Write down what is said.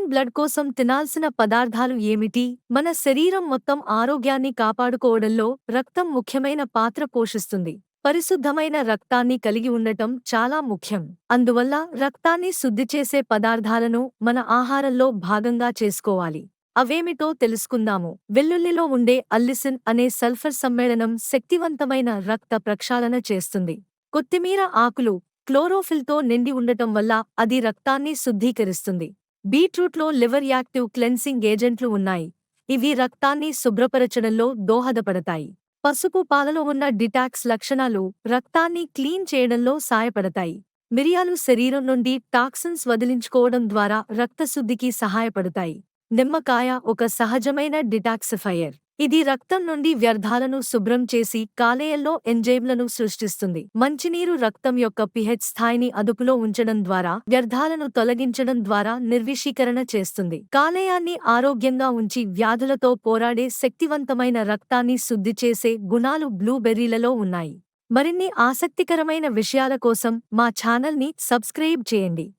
Blood కోసం తినాల్సిన పదార్థాలు ఏమిటి? మన శరీరం మొత్తం ఆరోగ్యాన్ని కాపాడుకోవడంలో రక్తం ముఖ్యమైన పాత్ర పోషిస్తుంది. పరిశుద్ధమైన రక్తాన్ని కలిగి ఉండటం చాలా ముఖ్యం. అందువల్ల రక్తాన్ని శుద్ధి చేసే పదార్థాలను మన ఆహారంలో భాగంగా చేసుకోవాలి. అవేమిటో తెలుసుకుందాము. వెల్లుల్లిలో ఉండే అల్లిసిన్ అనే సల్ఫర్ సమ్మేళనం శక్తివంతమైన రక్త ప్రక్షాళన చేస్తుంది. కొత్తిమీర ఆకులు క్లోరోఫిల్తో నిండి ఉండటం వల్ల అది రక్తాన్ని శుద్ధీకరిస్తుంది. బీట్రూట్లో లివర్ యాక్టివ్ క్లెన్సింగ్ ఏజెంట్లు ఉన్నాయి. ఇవి రక్తాన్ని శుభ్రపరచడంలో దోహదపడతాయి. పసుపు పాలలో ఉన్న డిటాక్స్ లక్షణాలు రక్తాన్ని క్లీన్ చేయడంలో సాయపడతాయి. మిరియాలు శరీరం నుండి టాక్సిన్స్ వదిలించుకోవడం ద్వారా రక్తశుద్ధికి సహాయపడతాయి. నిమ్మకాయ ఒక సహజమైన డిటాక్సిఫైయర్. ఇది రక్తం నుండి వ్యర్థాలను శుభ్రం చేసి కాలేయంలో ఎంజైమ్లను సృష్టిస్తుంది. మంచినీరు రక్తం యొక్క pH స్థాయిని అదుపులో ఉంచడం ద్వారా వ్యర్థాలను తొలగించడం ద్వారా నిర్విషీకరణ చేస్తుంది. కాలేయాన్ని ఆరోగ్యంగా ఉంచి వ్యాధులతో పోరాడే శక్తివంతమైన రక్తాన్ని శుద్ధి చేసే గుణాలు బ్లూబెర్రీలలో ఉన్నాయి. మరిన్ని ఆసక్తికరమైన విషయాల కోసం మా ఛానల్ని సబ్స్క్రైబ్ చేయండి.